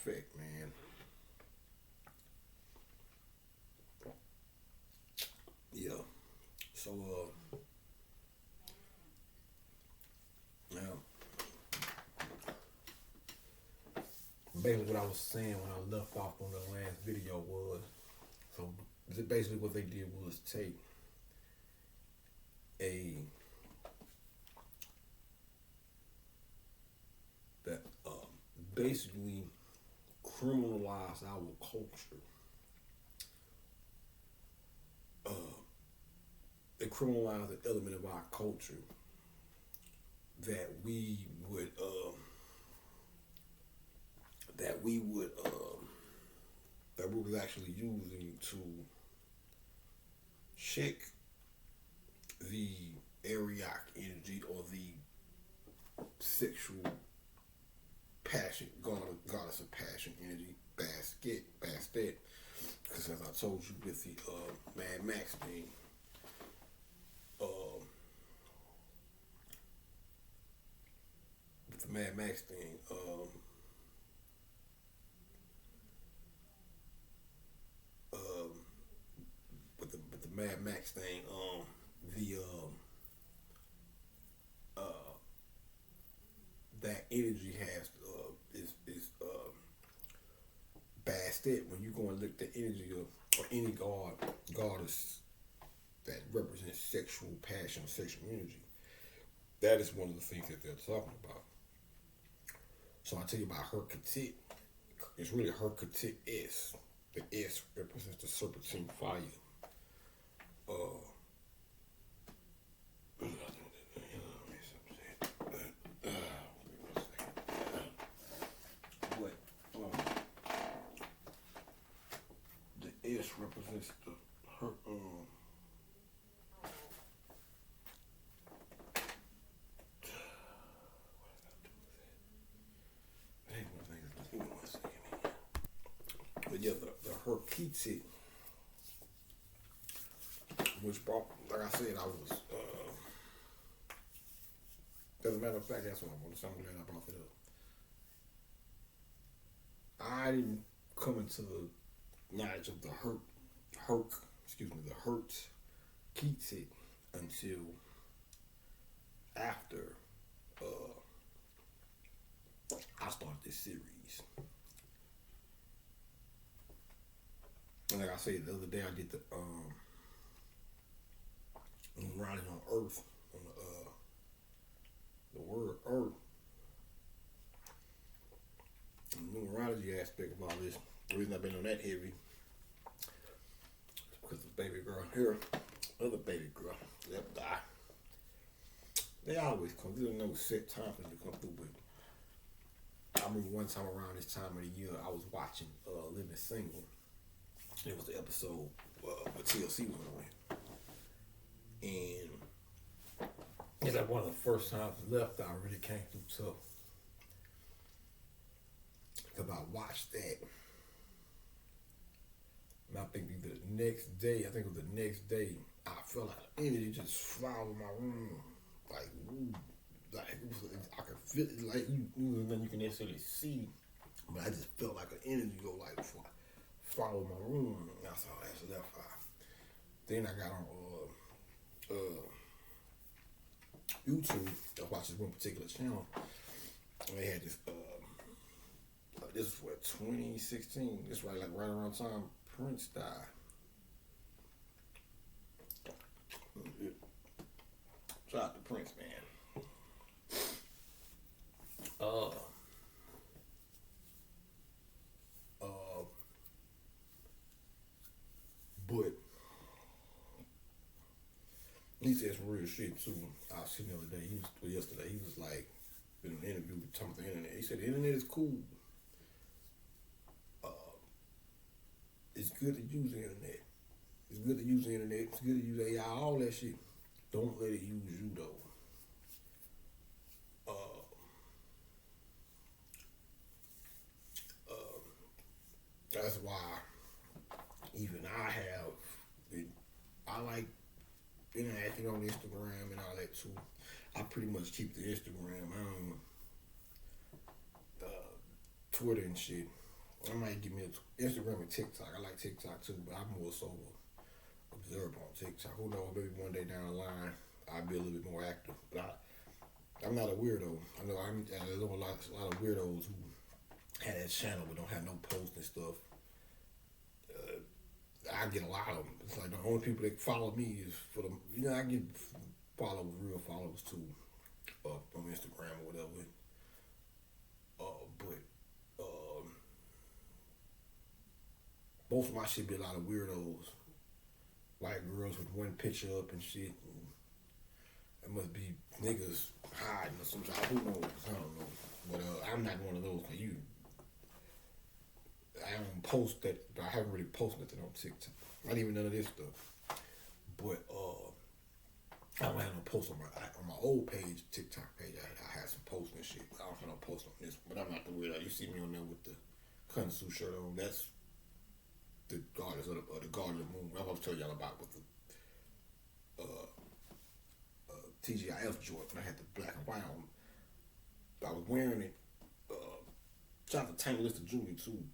effect, man. Yeah. So, now, basically what I was saying when I left off on the last video was, so basically what they did was take a that basically criminalize our culture. They criminalize an element of our culture that we would that we would that we was actually using to check the Ariac energy or the sexual passion, goddess of passion energy, Bastet. Because as I told you with the Mad Max thing, with the Mad Max thing, with the Mad Max thing, the that energy has is Bastet. When you go and look at the energy of or any goddess that represents sexual passion, sexual energy, that is one of the things that they're talking about. So I tell you about Hurk. It's really Hurk S. The S represents the serpentine fire. The S represents the Hurk. But yeah, the Hurk, which brought, like I said, I was, as a matter of fact, that's what I want to say. I'm glad I brought it up. I didn't come into the knowledge of the Hurt Keatsit until after I started this series. And like I said, the other day I did the riding on Earth, on the word Earth, and the numerology aspect of all this. The reason I've been on that heavy is because the baby girl here, other baby girl, left die. They always come. There's no set time for them to come through, but I remember one time around this time of the year, I was watching Living Single. It was the episode where TLC was on, and it's like one of the first times Left Eye really came through tough. Because I watched that, and I think it was the next day, I felt like energy just flooded my room, like it was, I could feel it, like nothing you can necessarily see, but I just felt like an energy go like follow my room. And I saw that's Left Eye. Then I got on YouTube. I watched this one particular channel. And they had this. This was what 2016. This right around the time Prince died. Shout out to Prince, man. But he said some real shit too. I was seen the other day. Yesterday. He was like in an interview talking about the internet. He said the internet is cool. It's good to use the internet. It's good to use the internet. It's good to use AI. All that shit. Don't let it use you though. That's why even I like interacting on Instagram and all that too. I pretty much keep the Instagram. I don't Twitter and shit. I might give me Instagram and TikTok. I like TikTok too, but I'm more so observe on TikTok. Who knows? Maybe one day down the line I'll be a little bit more active. But I'm not a weirdo. I know there's a lot of weirdos who have that channel but don't have no posts and stuff. I get a lot of them. It's like the only people that follow me is for them. I get followers, real followers too, on Instagram or whatever. But most of my shit be a lot of weirdos, white girls with one picture up and shit. And it must be niggas hiding or something. Who knows? I don't know. But I'm not one of those. I don't post that. I haven't really posted nothing on TikTok. Not even none of this stuff. But I don't have no posts on my old page, TikTok page. I had some posts and shit. I don't have no posts on this one. But I'm not the weirdo. You see me on there with the Kunsu shirt on. That's the goddess of the god of the moon. I'm gonna tell y'all about with the TGIF joint. When I had the black and white on. I was wearing it. Shout out to Tiny Lister Jr. too.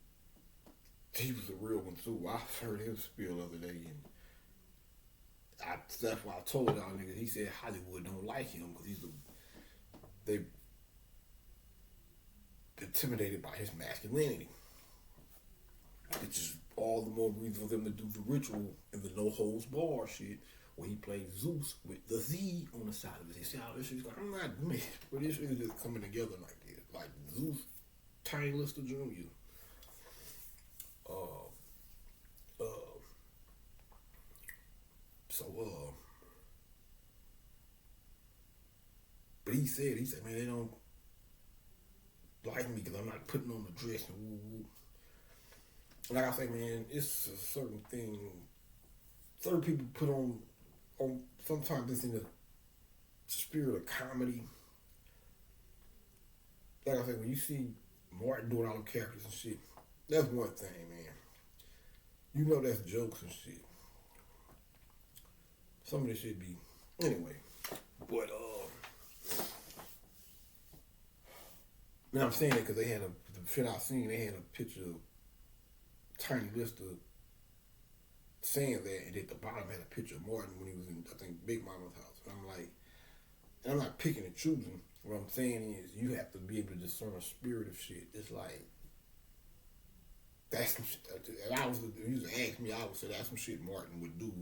He was a real one too. I heard him spill the other day, and that's why I told y'all niggas. He said Hollywood don't like him because they intimidated by his masculinity. Which is all the more reason for them to do the ritual and the no holds bar shit where he plays Zeus with the Z on the side of it. He said, "Oh, this shit's like I'm not me, but this shit is just coming together like this, like Zeus, Tiny Lister Jr." But he said, man, they don't like me because I'm not putting on the dress and woo woo. Like I say, man, it's a certain thing. Certain people put on sometimes it's in the spirit of comedy. Like I say, when you see Martin doing all them characters and shit, that's one thing, man. You know that's jokes and shit. Some of this shit be anyway. But and I'm saying that because they had the shit I seen. They had a picture of Tiny Lister saying that, and at the bottom had a picture of Martin when he was in, I think, Big Mama's house. And I'm like, and I'm not picking and choosing. What I'm saying is, you have to be able to discern a spirit of shit. It's like that's some shit. If I was, if you ask me, I would say that's some shit Martin would do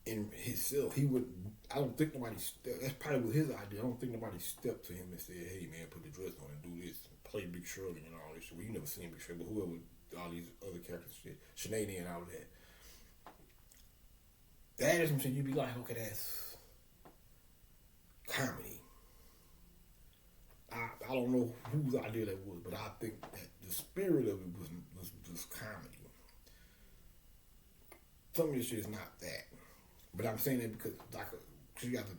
in himself. He would. I don't think nobody. That's probably was his idea. I don't think nobody stepped to him and said, "Hey man, put the dress on and do this, and play Big Shirley and all this shit." Well, you never seen Big Shirley, but whoever, all these other characters, shit, Sinead and all that. That is some shit you'd be like, okay, that's comedy. I don't know whose idea that was, but I think that the spirit of it was comedy. Some of this shit is not that. But I'm saying that because you got to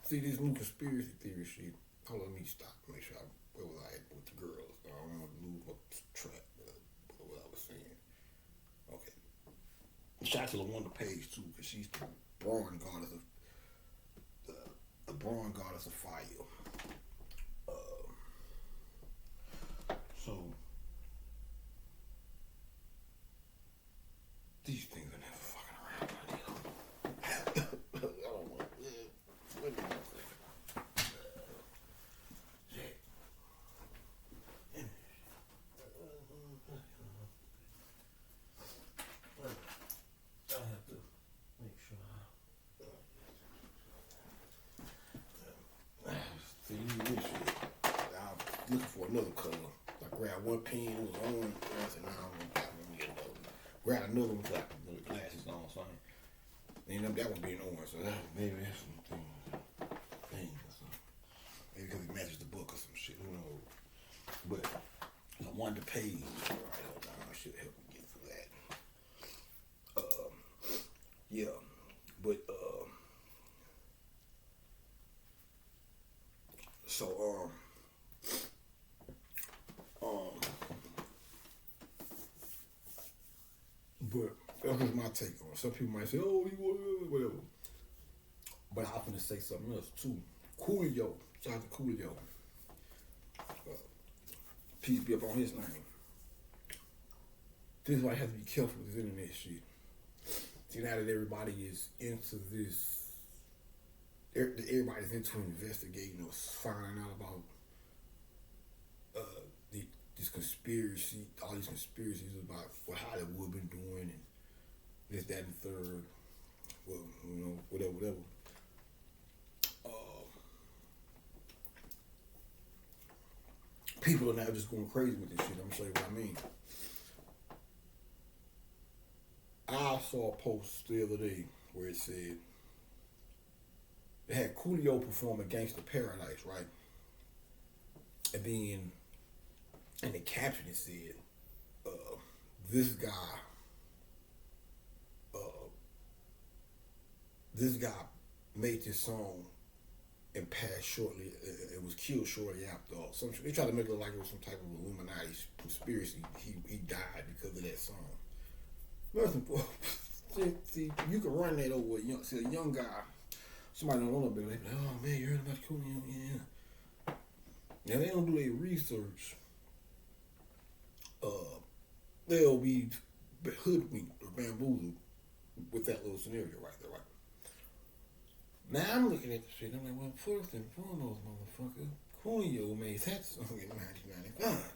see this new conspiracy theory shit. Hold on, let me stop. Make sure where was I at with the girls. I don't want to lose my track of what I was saying. Okay. Shout out to LaWanda Page too, because she's the brawn goddess of the brawn goddess of fire. So these things are never fucking around. I don't want. Wait a minute. I have to make sure. See, this shit. I'm looking for another color. I grabbed one pen, it was on. I said, nah, I'm gonna get another one. Grabbed another one, got the glasses on, so I ended up that one being orange. So that maybe that's some thing or something. Maybe because it matches the book or some shit, who knows. But I wanted to page. All right, hold on, I should help me get through that. Yeah, but so but that was my take on it. Some people might say, "Oh, you whatever," but I'm gonna say something else too. Coolio, shout out to Coolio. Peace be up on his name. This is why I have to be careful with this internet shit. See, now that everybody is into this, everybody's into investigating or finding out about this conspiracy, all these conspiracies about what Hollywood been doing and this, that, and the third. Well, whatever. People are now just going crazy with this shit. I'm gonna show you what I mean. I saw a post the other day where it said they had Coolio performing Gangsta Paradise, right? And then in the caption it said, this guy made this song and passed shortly, it was killed shortly after. They tried to make it look like it was some type of Illuminati conspiracy. He died because of that song. Nothing. See, you can run that over a young guy. Somebody don't know about it. Like, oh man, you heard about Coolio? Yeah. Now they don't do their research. They'll be hoodwinked or bamboozled with that little scenario right there, right? Now I'm looking at the shit. I'm like, well, first and foremost, motherfucker, Coolio made that song in 1995.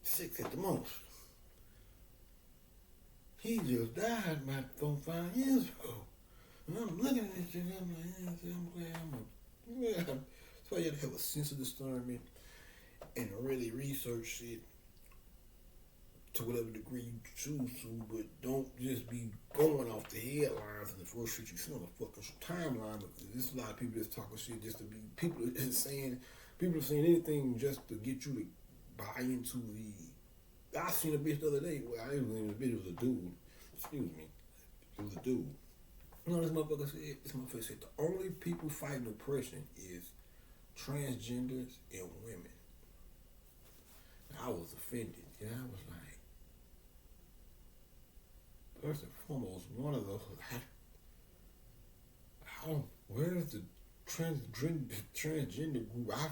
6 at the most. He just died about 4 or 5 years ago. And I'm looking at this shit, and I'm like, yeah, I'm glad so you have to have a sense of discernment and really research it to whatever degree you choose to, but don't just be going off the headlines and the first shit you see on the fucking timeline. Because there's a lot of people that's talking shit just to be, people are saying anything just to get you to buy into the. I seen a bitch the other day. Well, I didn't think the bitch, it was a dude. Excuse me. It was a dude. You know what this motherfucker said? This motherfucker said the only people fighting oppression is transgenders and women. And I was offended. And I was like, first and foremost, one of those, where's the transgender group? I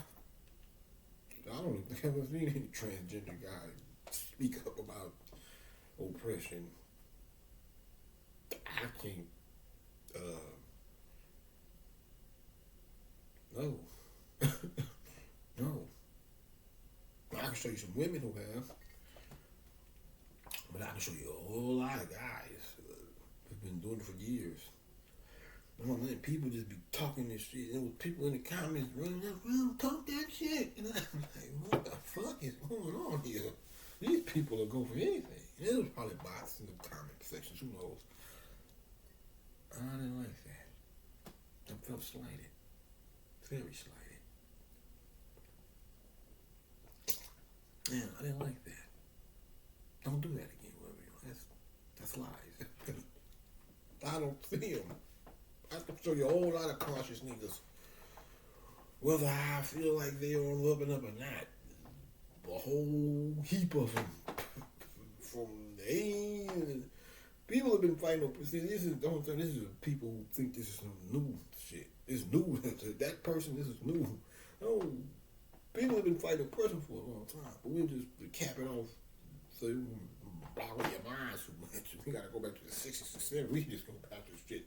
don't think I've ever seen any transgender guy speak up about oppression. I can't, no. No. I can show you some women who have, but I can show you a whole lot of guys who've been doing it for years. You know, then people just be talking this shit. There was people in the comments running up, well, talk that shit. And I'm like, what the fuck is going on here? These people will go for anything. There was probably bots in the comment sections, who knows? I didn't like that. I felt slighted. Very slighted. Yeah, I didn't like that. Don't do that again, whatever. That's lies. I don't see them. I can show you a whole lot of conscious niggas. Whether I feel like they're on the up and up or not. A whole heap of them. From the 80s. People have been fighting over. See, this is people who think this is some new shit. It's new. That person, this is new. No. People have been fighting oppression for a long time. But we'll just cap it off so you block away your mind so much. We gotta go back to the 60s and 70s. We just go back to this shit.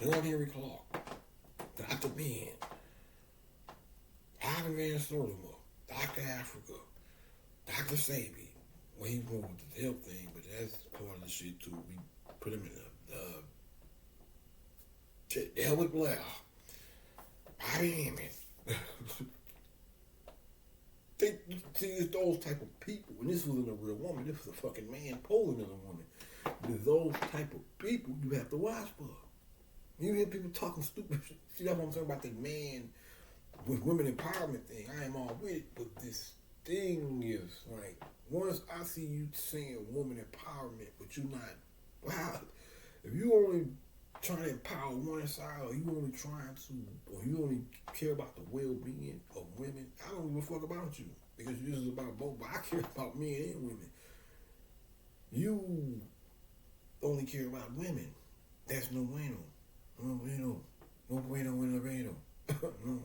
John Henry Clark, Dr. Ben, Ivan Van Sertima, Dr. Africa, Dr. Sabi. Well, he's going with the health thing, but that's part of the shit too. We put him in the Elwood Blair, Bobby Emmett. See, it's those type of people. And this wasn't a real woman. This was a fucking man posing as a woman. But it's those type of people you have to watch for. You hear people talking stupid shit. See, that's what I'm talking about, the man with women empowerment thing. I am all with it, but this thing is like, once I see you saying woman empowerment, but you're not, wow, if you only trying to empower one side, or you only only care about the well-being of women, I don't give a fuck about you, because this is about both, but I care about men and women. You only care about women. That's no bueno. No bueno. No bueno en el bueno. No.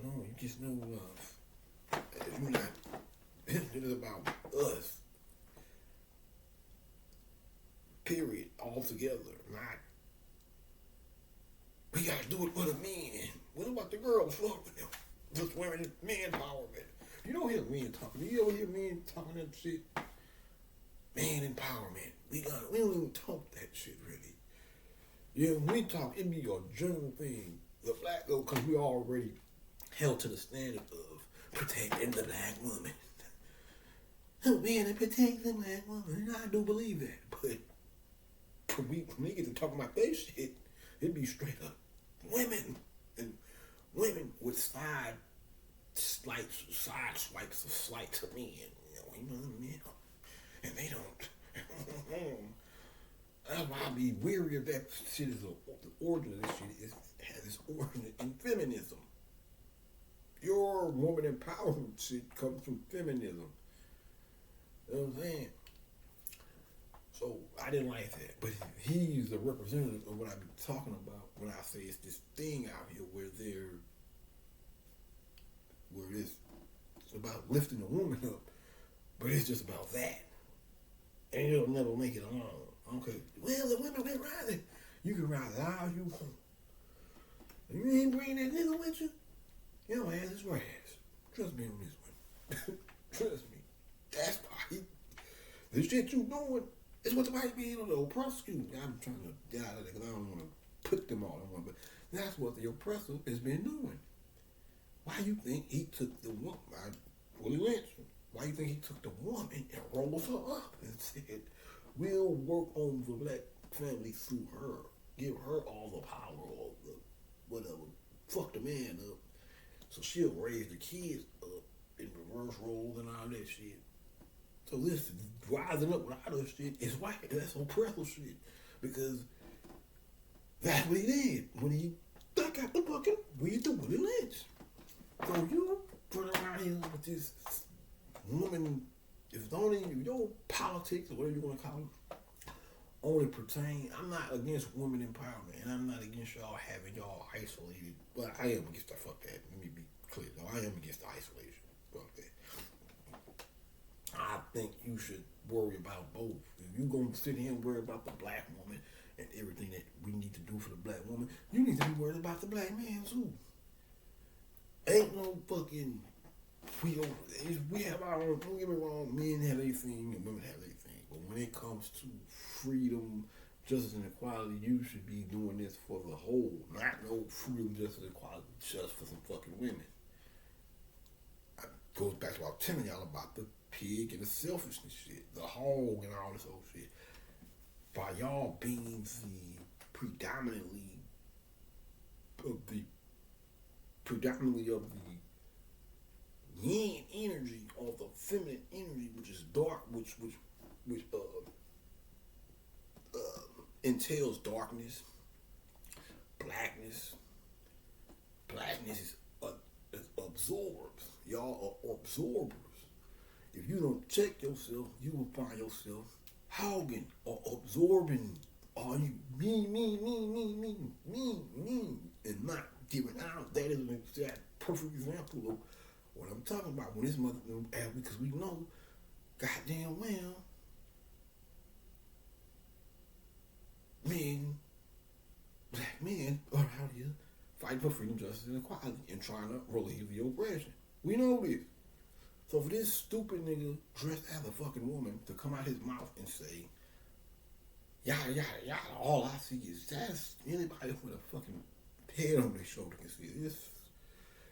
No, you just know if you're not It is about us. Period. Altogether. Not, we gotta do it for the men. What about the girls? Fuck them. Just women, men empowerment. You don't hear men talking. Do you ever hear men talking that shit? Man empowerment. We don't even talk that shit really. Yeah, when we talk, it be a general thing. The black girl, because we already held to the standard of protecting the black woman. Oh man, they protect the black woman. I do believe that, but when we get to talking about that shit, it be straight up women and women with side swipes of slights of men. Men, and they don't. That's why I be weary of that shit. The origin of this shit has its origin in feminism. Your woman empowerment shit comes from feminism. You know what I'm saying? So I didn't like that. But he's a representative of what I be talking about when I say it's this thing out here where it's about lifting a woman up. But it's just about that. And you'll never make it alone. Okay. Well, the women been rising. You can rise all you want. If you ain't bringing that nigga with you, your ass is grass. Trust me on this one. Trust me. That's why the shit you doing is what the white people do. Prosecute. I'm trying to get out of there because I don't want to put them all in one, but that's what the oppressor has been doing. Why you think he took the woman? Willie Lynch. Why you think he took the woman and rolled her up and said, we'll work on the black family through her. Give her all the power or the whatever. Fuck the man up. So she'll raise the kids up in reverse roles and all that shit. So this rising up with all this shit is white. That's oppressive shit. Because that's what he did when he stuck out the fucking weed to Willie Lynch. So you run around here with this woman, if it's only your politics or whatever you want to call it, only pertain. I'm not against women empowerment, and I'm not against y'all having y'all isolated. But I am against that. Fuck that. Let me be clear. No, I am against the isolation. Fuck that. I think you should worry about both. If you gonna sit here and worry about the black woman and everything that we need to do for the black woman, you need to be worried about the black man too. Ain't no fucking. We have our own. Don't get me wrong. Men have their thing and women have their thing. But when it comes to freedom, justice, and equality, you should be doing this for the whole. Not no freedom, justice, and equality just for some fucking women. It goes back to what I was telling y'all about the pig and the selfishness shit, the hog and all this old shit. By y'all being the predominantly of the yin energy or the feminine energy, which is dark, which entails darkness, blackness. Blackness is absorbs. Y'all are absorbers. If you don't check yourself, you will find yourself hogging or absorbing all you me, and not giving out. That is an exact perfect example of what I'm talking about. When this mother, because we know, goddamn well, black men are out here fighting for freedom, justice, and equality and trying to relieve the oppression. We know this. So for this stupid nigga dressed as a fucking woman to come out his mouth and say, yada, yada, yada, all I see is that's anybody with a fucking head on their shoulder can see this.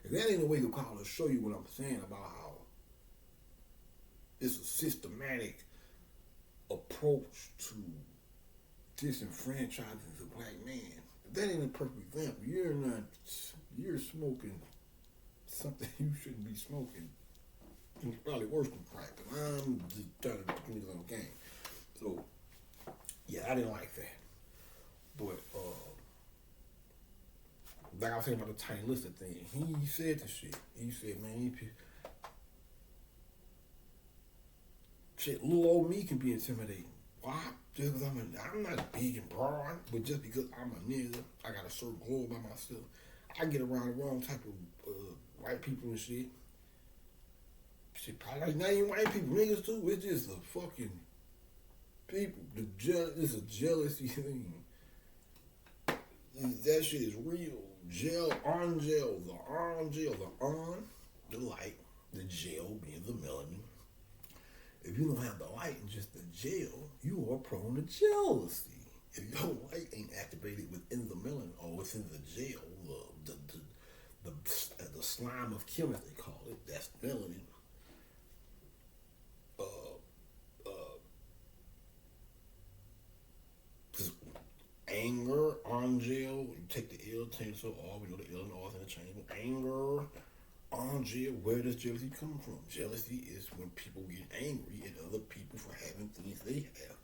If that ain't a way to call to show you what I'm saying about how it's a systematic approach to disenfranchising the black man. If that ain't a perfect example, you're smoking something you shouldn't be smoking. It's probably worse than crack. I'm just trying to put things on the game. So, yeah, I didn't like that. But, like I was saying about the Tiny Lister thing, he said this shit. He said, man, little old me can be intimidating. Why? Just because I'm not big and broad, but just because I'm a nigga, I got a certain glow by myself. I get around the wrong type of white people and shit. shit, probably like not even white people, niggas too. It's just a fucking people. It's a jealousy thing. That shit is real. Gel, on gel, the light, the gel being the melanin. If you don't have the light and just the gel, you are prone to jealousy. If your light ain't activated within the melanin or within the gel, the slime of Kim, as they call it, that's melanin. Anger, on gel, you take the L tensor off, we know the L and R's interchangeable. Anger, on gel, where does jealousy come from? Jealousy is when people get angry at other people for having things they have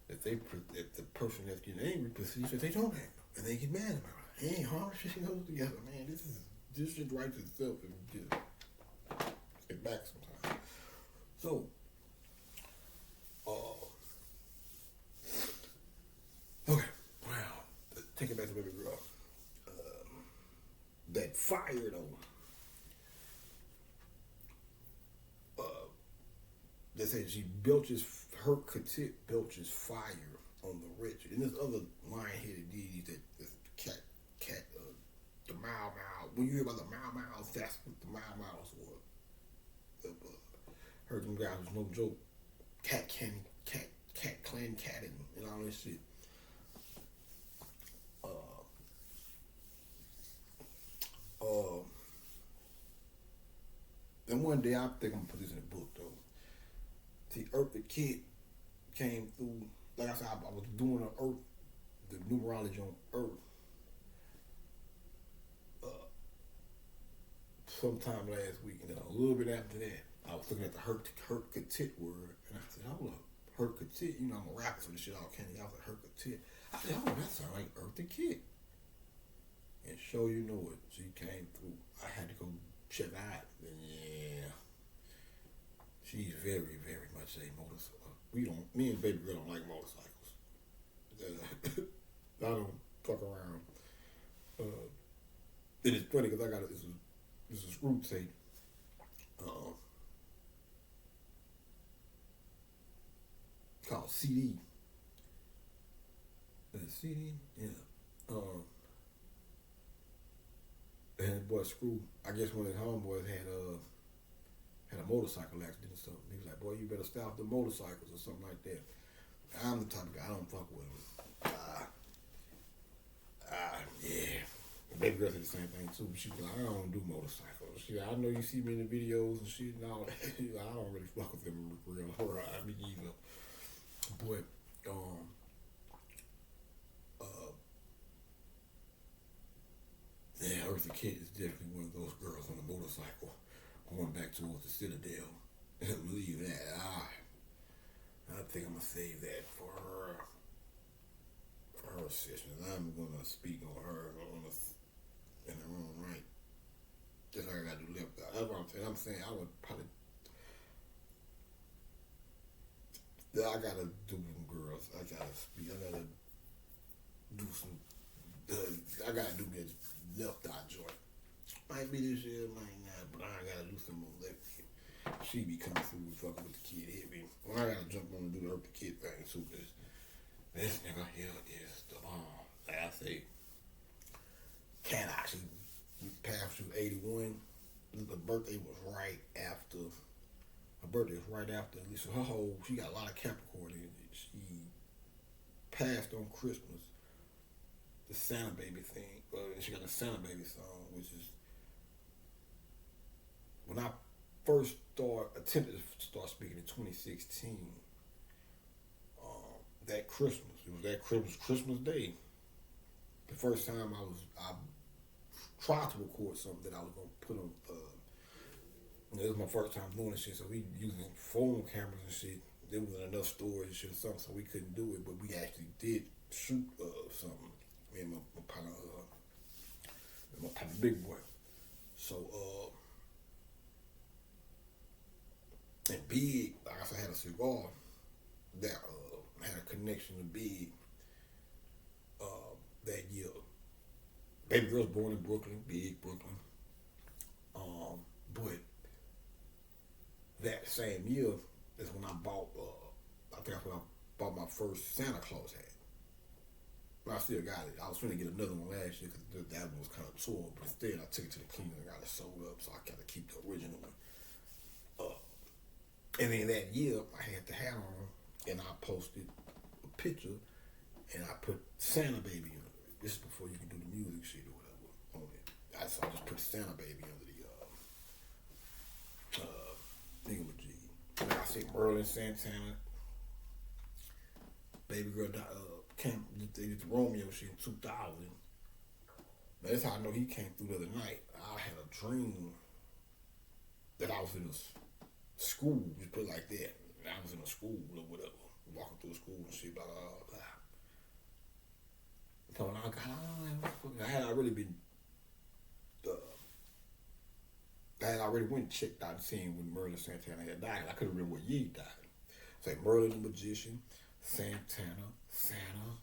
that the person that's getting angry perceives that they don't have, and they get mad about it. It ain't hard, shit goes together, man. This shit writes itself and just get back sometimes. So, okay. Take it back to baby girl. That fire though. They say she Hurk belches fire on the wretched. And there's other lion-headed deities that cat, the Mau. When you hear about the Mau, that's what the Mau was. Heard them guys was no joke. Cat clan catting and all this shit. And one day I think I'm gonna put this in a book though. See, Earth the Kid came through. Like I said, I was doing the numerology on Earth. Sometime last week, and then a little bit after that, I was looking at the Hurk word, and I said, "Hold up, Hurk, you know I'm a rapper, so this shit all candy." I was like, Hurk. I said, "Oh, that sounds like Earth the Kid." And sure you know it, she came through. I had to go check out, and yeah, she's very, very much a motorcycle. Me and baby girl don't like motorcycles. I don't fuck around. It is funny because I got this is group tape. Called CD. CD? Yeah. And boy, Screw, I guess one of his homeboys had a motorcycle accident or something. He was like, "Boy, you better stop the motorcycles," or something like that. I'm the type of guy, I don't fuck with him. Yeah. And baby girl said the same thing too. She was like, "I don't do motorcycles." She like, "I know you see me in the videos and shit and all that." Like, "I don't really fuck with them real. I mean, either." But, yeah, Eartha Kitt is definitely one of those girls on a motorcycle going back towards the Citadel. Believe that. I think I'm gonna save that for her session. I'm gonna speak on her in her own right. Just like I gotta do left eye. That's what I'm saying. I'm saying I would probably. I gotta do some girls. I gotta speak. I gotta do some. I gotta do this left eye joint. Might be this year, might not, but I gotta do some more left hip. She be coming through and fucking with the kid hit me. Well, I gotta jump on and do the Eartha Kitt thing too, because this nigga here is the bomb. Like I say, Cat actually passed through 81. The birthday was right after. Her birthday was right after. At least her whole, she got a lot of Capricorn in it. She passed on Christmas. The Santa Baby thing. She got a Santa Baby song, which is when I first attempted to start speaking in 2016. That Christmas, it was that Christmas Day. The first time I tried to record something that I was gonna put on. It was my first time doing this shit, so we using phone cameras and shit. There wasn't enough storage and shit or something, so we couldn't do it. But we actually did shoot something. Me and my partner, Big Boy. So, and Big, like I said, had a cigar that had a connection to Big that year. Baby girl's born in Brooklyn, Big Brooklyn. But that same year is when I bought. I think that's when I bought my first Santa Claus hat. But I still got it. I was trying to get another one last year because that one was kind of torn. But instead, I took it to the cleaner and got it sewed up, so I got to keep the original one. And then that year, I had the hat on, and I posted a picture, and I put Santa Baby on it. This is before you can do the music shit or whatever on it. So I just put Santa Baby under the thingamajig. Like I said, Merlin Santana, Baby Girl came. They did the Romeo shit in 2000. Now that's how I know he came through the other night. I had a dream that I was in a school, just put it like that. I was in a school or whatever, walking through school and shit, blah, blah, blah. So I had already been, I had already went and checked out and seen when Merlin Santana had died. I couldn't remember what year he died. It's like Merlin the Magician, Santana, Santa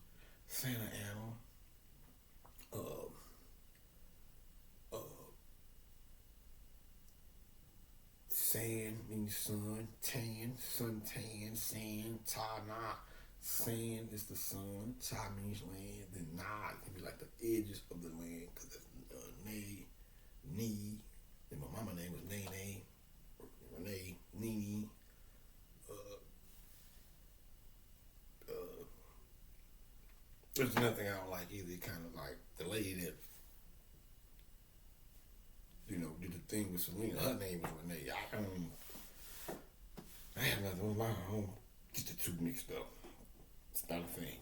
Anna, Sand means sun, tan, suntan, sand, ta-na. Sand is the sun, ta means land, then na can be like the edges of the land, because that's knee. And my mama name was Nene, Renee, Nene. There's nothing I don't like either. Kind of like the lady that, did the thing with Selena. Her name was Renee. I have nothing with my own. Get the two mixed up. It's not a thing.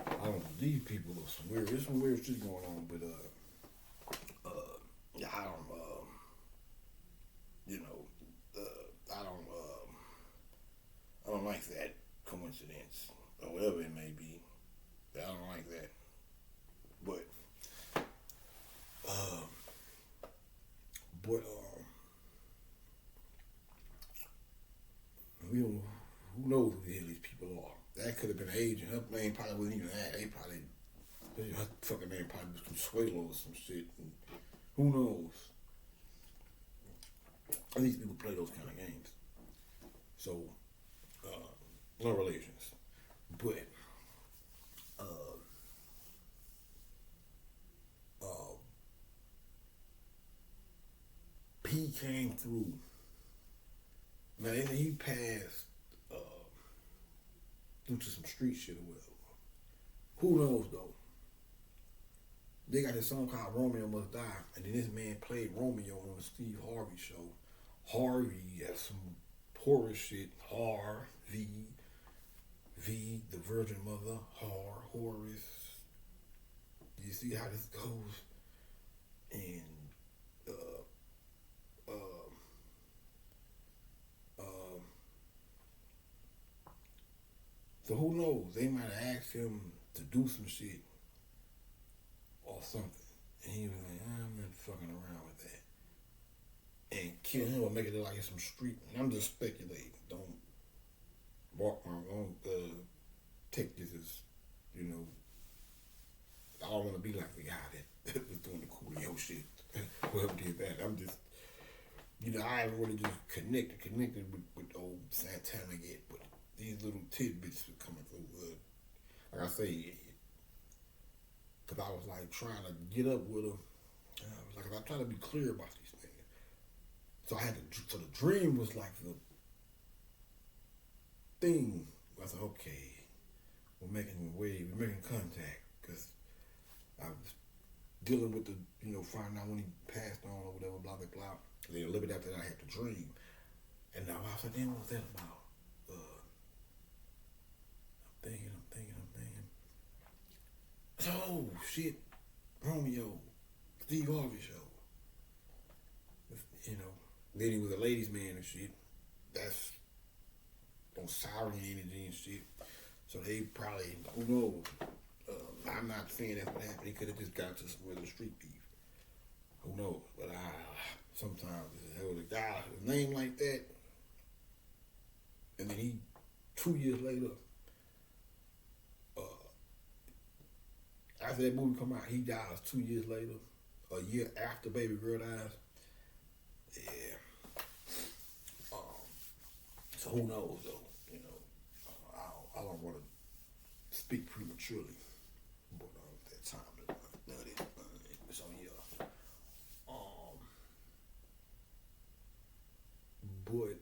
I don't know. These people are some weird. There's some weird shit going on, but I don't like that coincidence or whatever it may be. I don't like that. But we don't. Who knows who the hell these people are? That could have been an agent. Her name probably wasn't even that. Her fucking name probably was Consuelo or some shit. And who knows? And these people play those kind of games. So, no relations. But, P came through. Now, he passed due to some street shit or whatever. Who knows, though? They got this song called Romeo Must Die, and then this man played Romeo on the Steve Harvey show. Harvey has some horror shit. V, the Virgin Mother, Horace. You see how this goes? And so who knows? They might have asked him to do some shit or something. And he was like, I'm not fucking around with that. And kill him or make it look like it's some street. I'm just speculating. Don't take this as, I don't want to be like the guy that was doing the Coolio shit. Whoever did that. I'm just, I haven't really just connected with old Santana yet, but these little tidbits are coming through. Like I say, because I was like trying to get up with him. And I was like, I'm trying to be clear about these things. So so the dream was like the thing. I said, okay, we're making contact, because I was dealing with the, finding out when he passed on or whatever, blah, blah, blah. And then a little bit after that, I had the dream. And now I was like, damn, what was that about? I'm thinking. So, shit, Romeo, Steve Harvey show. Then he was a ladies' man and shit. That's on siren energy and shit. So they probably, who knows? I'm not saying that's what happened. He could have just got to some other street beef. Who knows? But sometimes the guy, his name like that, and then he, 2 years later, after that movie come out, he dies 2 years later, a year after Baby Girl dies. Yeah. So who knows though? You know, I don't want to speak prematurely, but that time so yeah. Um, but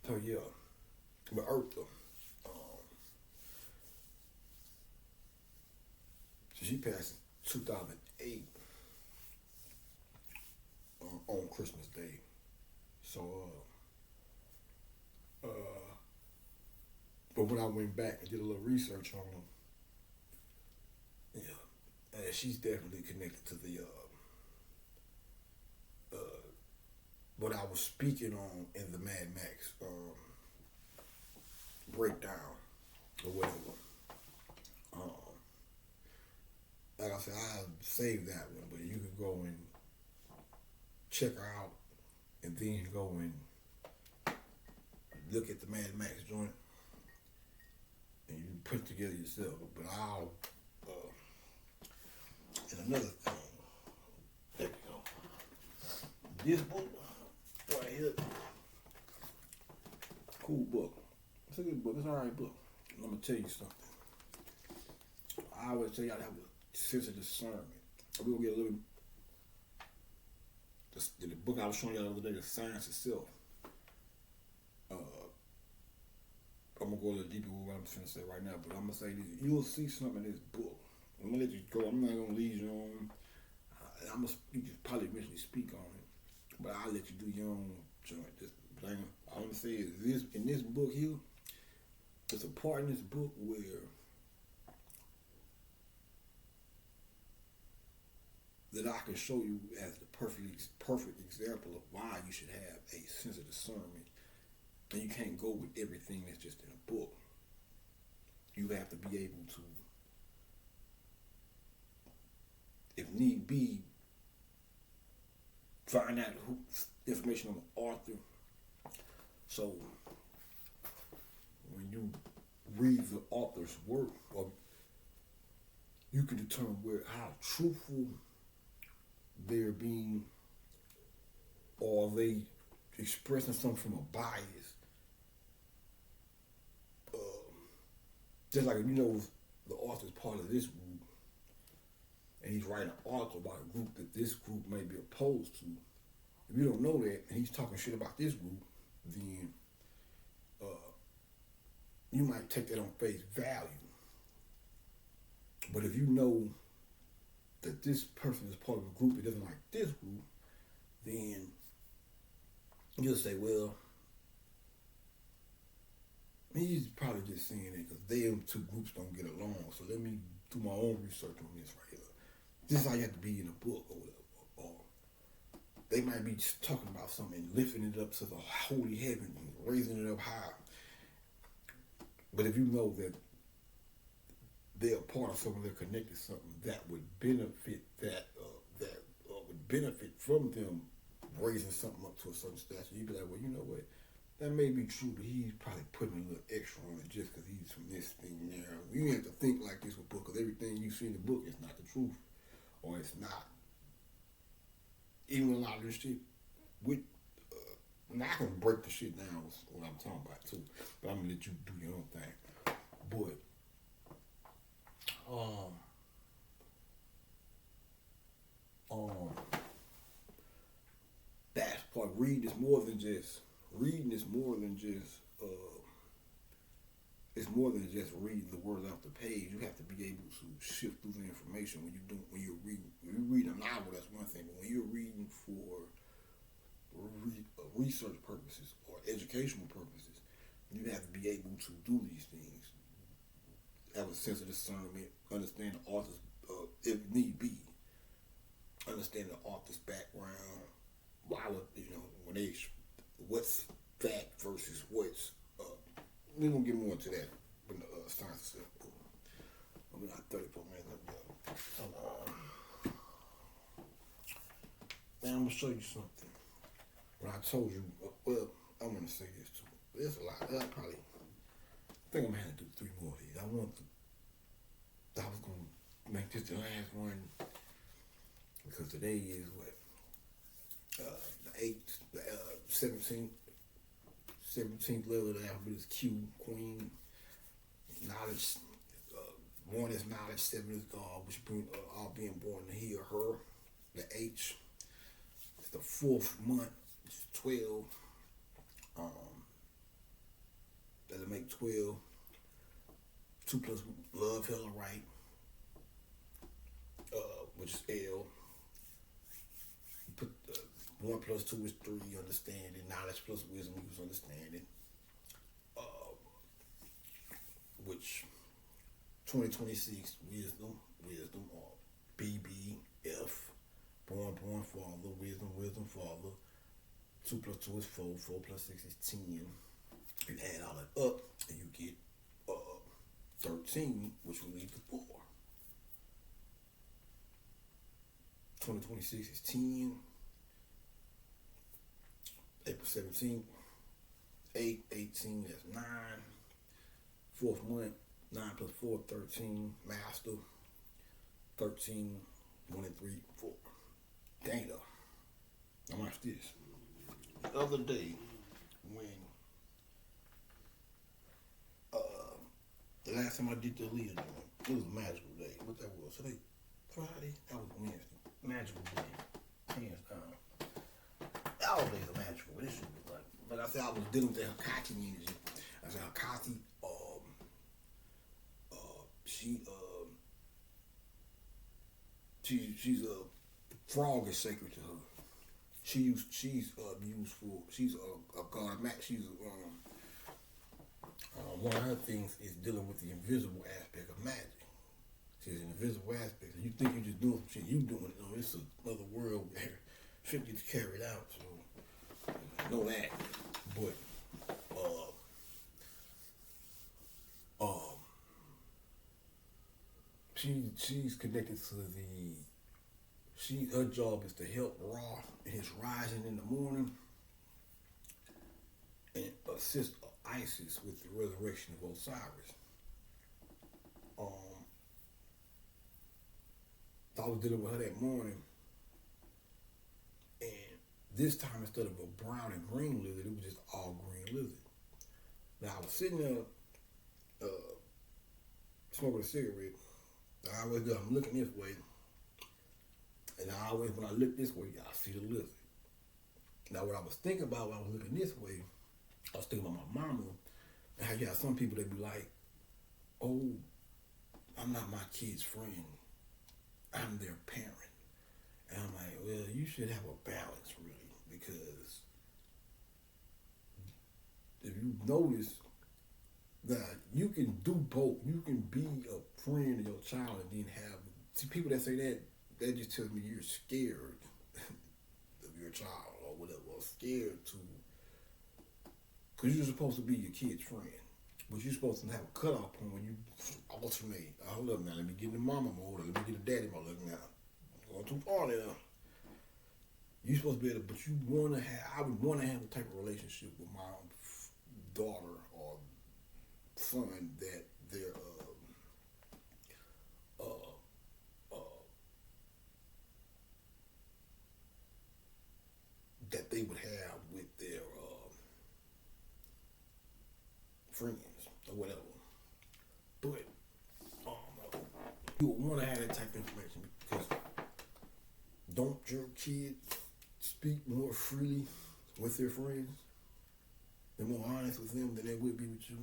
so yeah, but Eartha, um, she passed in 2008 on Christmas Day. So but when I went back and did a little research on her, yeah, and she's definitely connected to the what I was speaking on in the Mad Max breakdown or whatever. Um, like I said, I saved that one, but you can go and check her out, and then go and look at the Mad Max joint, and you put it together yourself. But I'll and another thing, there we go. This book right here, cool book. It's a good book. It's an alright book. I'm gonna tell you something. I always tell y'all to have a sense of discernment. We're gonna get a little. The book I was showing y'all the other day, The Science Itself. I'm gonna go a little deeper with what I'm gonna say right now, but I'm gonna say this: you'll see something in this book. I'm gonna let you go. I'm not gonna lead you on. You can probably eventually speak on it, but I'll let you do your own joint. All I'm gonna say is this: in this book here, there's a part in this book where that I can show you as the perfect example of why you should have a sense of discernment. And you can't go with everything that's just in a book. You have to be able to, if need be, find out information on the author. So when you read the author's work, or you can determine how truthful they're being, or they expressing something from a bias. Just like if you know the author's part of this group, and he's writing an article about a group that this group may be opposed to. If you don't know that, and he's talking shit about this group, then you might take that on face value. But if you know that this person is part of a group that doesn't like this group, then you'll say, well, he's probably just saying it because them two groups don't get along. So let me do my own research on this right here. This is how you have to be in a book or whatever. Or they might be just talking about something, lifting it up to the holy heaven, and raising it up high. But if you know that they're part of something, they're connected to something that would benefit would benefit from them raising something up to a certain stature, you'd be like, well, you know what? That may be true, but he's probably putting a little extra on it just because he's from this thing there. You have to think like this with book, because everything you see in the book is not the truth, or it's not. Even a lot of this shit, now I can break the shit down with what I'm talking about too, but I'm gonna let you do your own thing. But that's part. Reading is more than just it's more than just reading the words off the page. You have to be able to shift through the information when you're reading. When you read a novel, that's one thing, but when you're reading for research purposes or educational purposes, you have to be able to do these things. Have a sense of discernment, understand the author's, if need be, understand the author's background. Why would what's fact versus what's. We're gonna get more into that when the science stuff. We got 34 minutes. Now I'm gonna show you something. When I told you, well, I'm gonna say this too. There's a lot. I think I'm gonna have to do 3 more of these. I was gonna make this the last one, because today is what the 8th, the 17th letter of the alphabet is Q, Queen. Knowledge, 1 is knowledge, 7 is God, which bring all being born to he or her. The H is the 4th month, which is 12. That'll make 12. 2 plus love, hella right, which is L. Put 1 plus 2 is 3, understanding. Knowledge plus wisdom equals understanding. Which 2026 wisdom, or BBF, born, father, wisdom, father. 2 plus 2 is 4, 4 plus 6 is 10. You add all that up, and you get 13, which will lead to 4. 2026 is 10. April 17th, 8, 18, that's 9. 4th month, 9 plus 4, 13. Master, 13, 1 and 3, 4. Dang though. Now watch this. The other day, when the last time I did the Leah joint, it was a magical day. What that was? Today, Friday? That was Wednesday. Magical day. Hands down. All days are magical. This shit was like I said, I was dealing with the Haughton energy. I said, Haughton, she's a frog is sacred to her. She's used for, she's a god. She's one of her things is dealing with the invisible aspect of magic. She's an invisible aspect. So you think you're just doing some shit, you doing it. No, it's another world where shit gets carried out. So know that. But she's connected to her job is to help Ra in his rising in the morning and assist Isis with the resurrection of Osiris. I was dealing with her that morning, and this time instead of a brown and green lizard, it was just all green lizard. Now I was sitting there smoking a cigarette. I'm looking this way, and I always, when I look this way, I see the lizard. Now what I was thinking about when I was looking this way, I was thinking about my mama, and how you got some people that be like, oh, I'm not my kid's friend, I'm their parent. And I'm like, well, you should have a balance, really, because if you notice that you can do both. You can be a friend of your child and then have, see, people that say that just tells me you're scared of your child or whatever, or scared to, because you're supposed to be your kid's friend. But you're supposed to have a cutoff point when you alternate. Hold up now, let me get in the mama mode, or let me get the daddy mode. Look now, going too far now. You're supposed to be able to, but you want to have, I would want to have a type of relationship with my daughter or son that they're, that they would have with their friends or whatever. But you would want to have that type of information, because don't your kids speak more freely with their friends? They're more honest with them than they would be with you.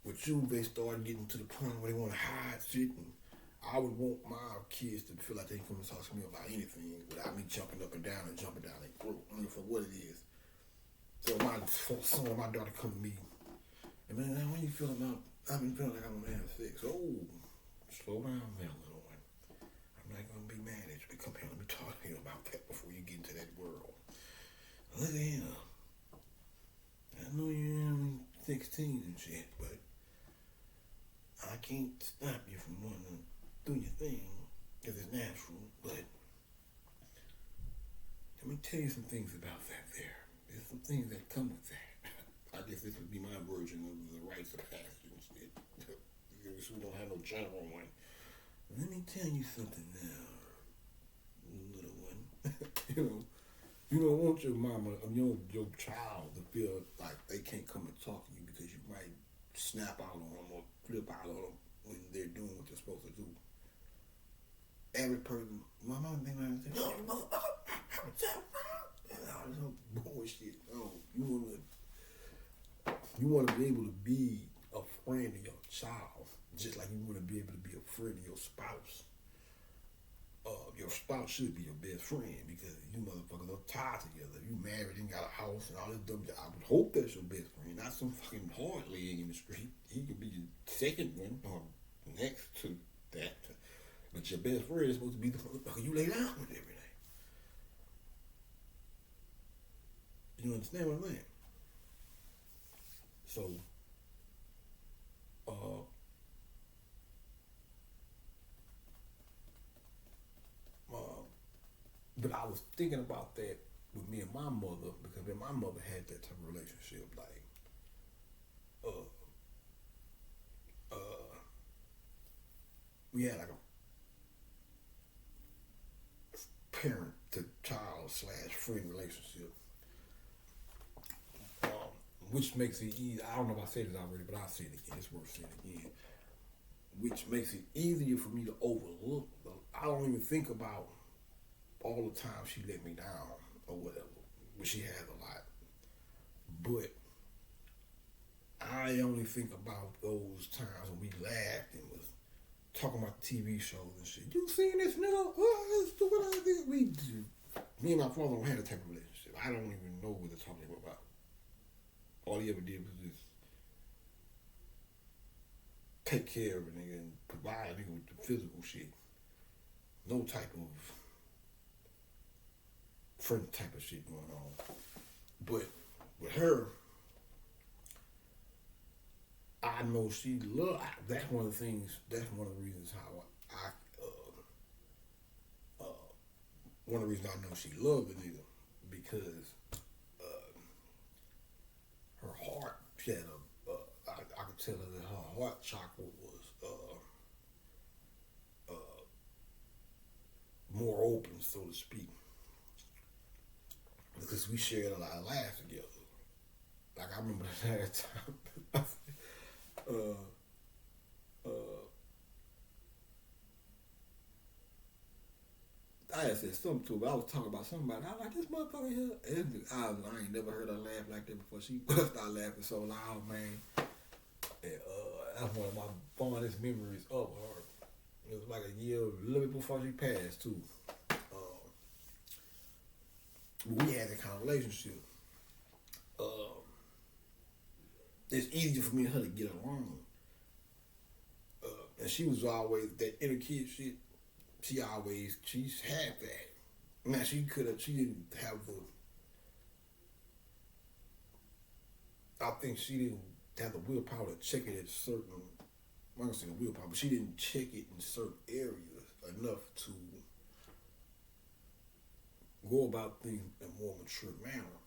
With you, they start getting to the point where they want to hide shit, and I would want my kids to feel like they can come and talk to me about anything without me jumping up and down and jumping down their throat, for what it is. So my son or my daughter come to me, and man, when you feel about, I've been feeling like I want to have sex. Oh, slow down there, little one. I'm not going to be mad at you, but come here, let me talk to you about that before you get into that world. Look at him. I know you're only 16 and shit, but I can't stop you from wanting to do your thing, because it's natural, but let me tell you some things about that there. There's some things that come with that. I guess this would be my version of the rites of passage and shit. Because we don't have no general one. Let me tell you something now. You know, you don't want your mama, your child to feel like they can't come and talk to you because you might snap out on them or flip out on them when they're doing what they're supposed to do. Every person, my mama think like, no, motherfucker, and all this bullshit. No, you want to be able to be a friend of your child, just like you want to be able to be a friend of your spouse. Your spouse should be your best friend because you motherfuckers are tied together. You married and got a house and all this dumb shit. I would hope that's your best friend, not some fucking hard leg in the street. He could be your second one or next to that. But your best friend is supposed to be the motherfucker you lay down with every day. You understand what I'm saying? So, but I was thinking about that with me and my mother because me and my mother had that type of relationship. Like, we had like a parent to child / friend relationship, which makes it easy. I don't know if I said it already, but I'll say it again. It's worth saying again. Which makes it easier for me to overlook. I don't even think about all the time she let me down or whatever, which she has a lot. But I only think about those times when we laughed and was talking about TV shows and shit. You seen this nigga? Oh, that's stupid idea. Me and my father don't have that type of relationship. I don't even know what they're talking about. All he ever did was just take care of a nigga and provide a nigga with the physical shit. No type of friend type of shit going on. But with her, I know she love. That's one of the things. That's one of the reasons how I. One of the reasons I know she loved the nigga because her heart. She had I could tell her that her heart chakra was more open, so to speak, because we shared a lot of laughs together. Like I remember the last time. I had said something to her, but I was talking about somebody. I was like, this motherfucker here. And I ain't never heard her laugh like that before. She started laughing so loud, man. And that's one of my fondest memories of her. It was like a little bit before she passed, too. We had that kind of relationship. It's easier for me and her to get along. And she was always that inner kid shit. She's had that. Now she didn't have I think she didn't have the willpower to check it at certain, I'm not gonna say the willpower, but she didn't check it in certain areas enough to go about things in a more mature manner.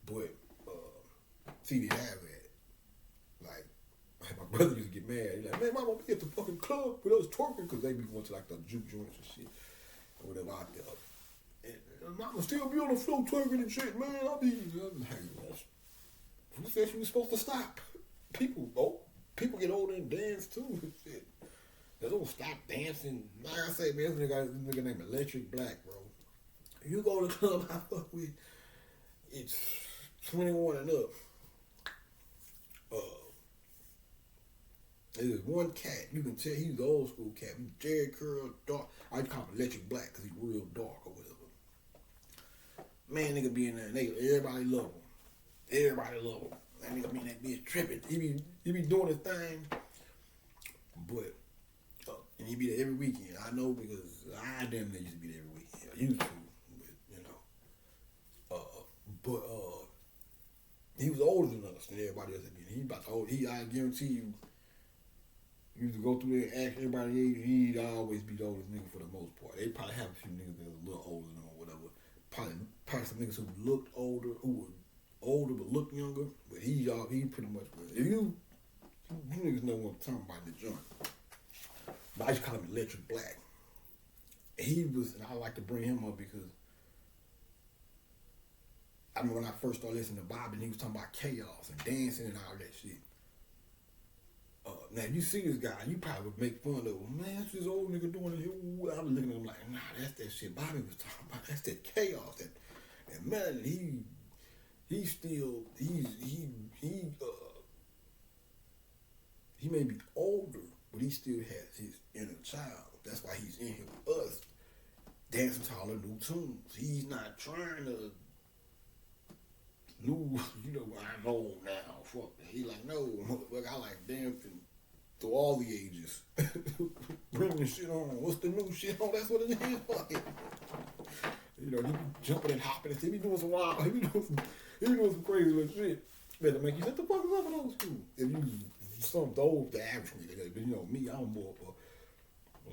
But she didn't have that. Like, my brother used to get mad. He's like, man, mama be at the fucking club with us twerking because they be going to like the juke joints and shit or whatever out there. And mama still be on the floor twerking and shit, man. I'm like, who said she was supposed to stop? People get older and dance too and shit. They don't stop dancing. Like I say, man, this nigga named Electric Black, bro. If you go to the club I fuck with, it's 21 and up. There's one cat, you can tell he's the old school cat. He's Jerry curl, dark. I call him Electric Black because he's real dark or whatever. Man, nigga be in there and everybody love him. Everybody love him. That nigga be in that bitch tripping. He be doing his thing. But, and he be there every weekend. I know because I damn near used to be there every weekend. I used to, but, you know. But he was older than us than everybody else. He about to old. I guarantee you, you used to go through there and ask everybody, he'd always be the oldest nigga for the most part. They probably have a few niggas that was a little older than him or whatever. Probably some niggas who looked older, who were older but looked younger. But he pretty much was. If you niggas know what I'm talking about in the joint. But I just call him Electric Black. He was, and I like to bring him up because I remember when I first started listening to Bobby, and he was talking about chaos and dancing and all that shit. Now, if you see this guy, you probably would make fun of him. Man, that's this old nigga doing it. I was looking at him like, nah, that's that shit Bobby was talking about. That's that chaos. That man, he may be older, but he still has his inner child. That's why he's in here with us, dancing to all the new tunes. He's not trying to lose, I'm old now. Fuck that. He like, no, motherfucker, I like dancing through all the ages. Bring the shit on. What's the new shit on? That's what it is. Fuck it. He be jumping and hopping. He be doing some wild. He be doing some crazy little shit. Better make you shut the fuck up in old school. If you some old, the average nigga, but me, I'm more of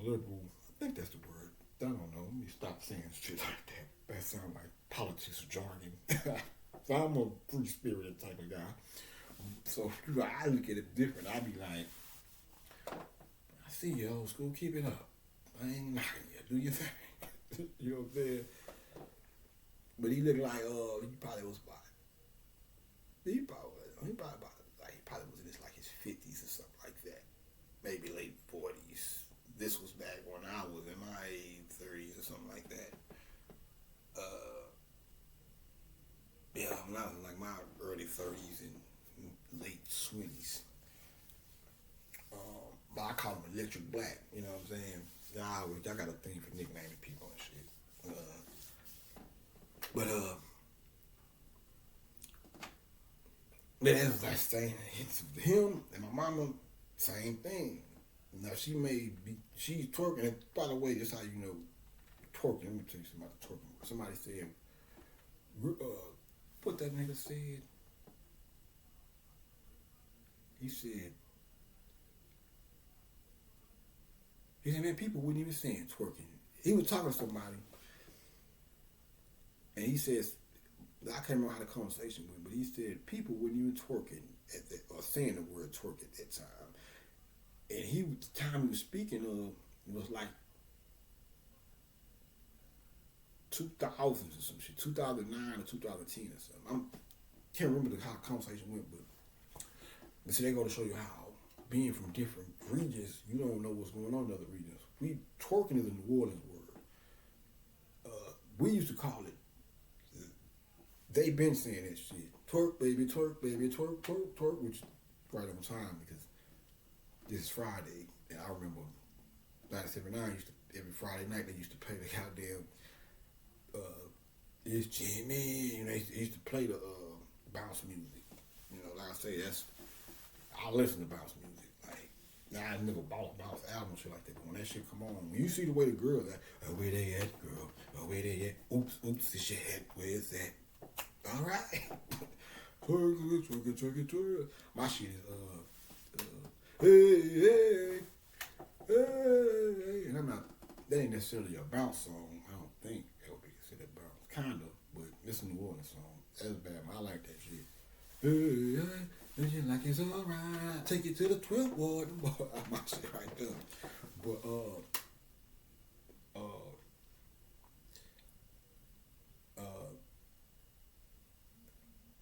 a liberal. I think that's the word. I don't know. Let me stop saying shit like that. That sounds like politics jargon. So I'm a free spirited type of guy. So I look at it different. I be like, I see you old school, keep it up. I ain't knocking you. Do your thing. You know what I'm saying? But he looked like he probably was about he probably was in his 50s or something like that. Maybe late 40s. This was back when I was in my 30s or something like that. Yeah, when I was in like my early 30s and late 20s. But I call him Electric Black, you know what I'm saying? I got a thing for nicknaming people and shit. That's like saying it's him and my mama, same thing. Now she's twerking, and by the way, that's how you know twerking. Let me tell you something about twerking. Somebody said, what that nigga said? He said, man, people wouldn't even say twerking. He was talking to somebody, and he says, I can't remember how the conversation went, but he said people wouldn't even twerking or saying the word twerk at that time. And the time he was speaking of was like 2000s or some shit, 2009 or 2010 or something. I can't remember how the conversation went, but see, they go to show you how being from different regions, you don't know what's going on in other regions. Twerking is a New Orleans word. We used to call it. They been saying that shit. Twerk, baby, twerk, baby, twerk, twerk, twerk, which is right on time because this is Friday, and I remember 1979 every Friday night they used to play the goddamn it's Jimmy, they used to play the bounce music. Like I say, I listen to bounce music. Like, now I never bought a bounce album and shit like that, but when that shit come on, when you see the way the girls at, where they at, girl, where they at, oops, this shit at, where's that? All right. Twerk. My shit is hey, and that ain't necessarily a bounce song. I don't think that would be considered bounce. Kinda, but it's a New Orleans song. That's bad. I like that shit. Hey, like it's alright. Take it to the 12th ward. My shit right there. But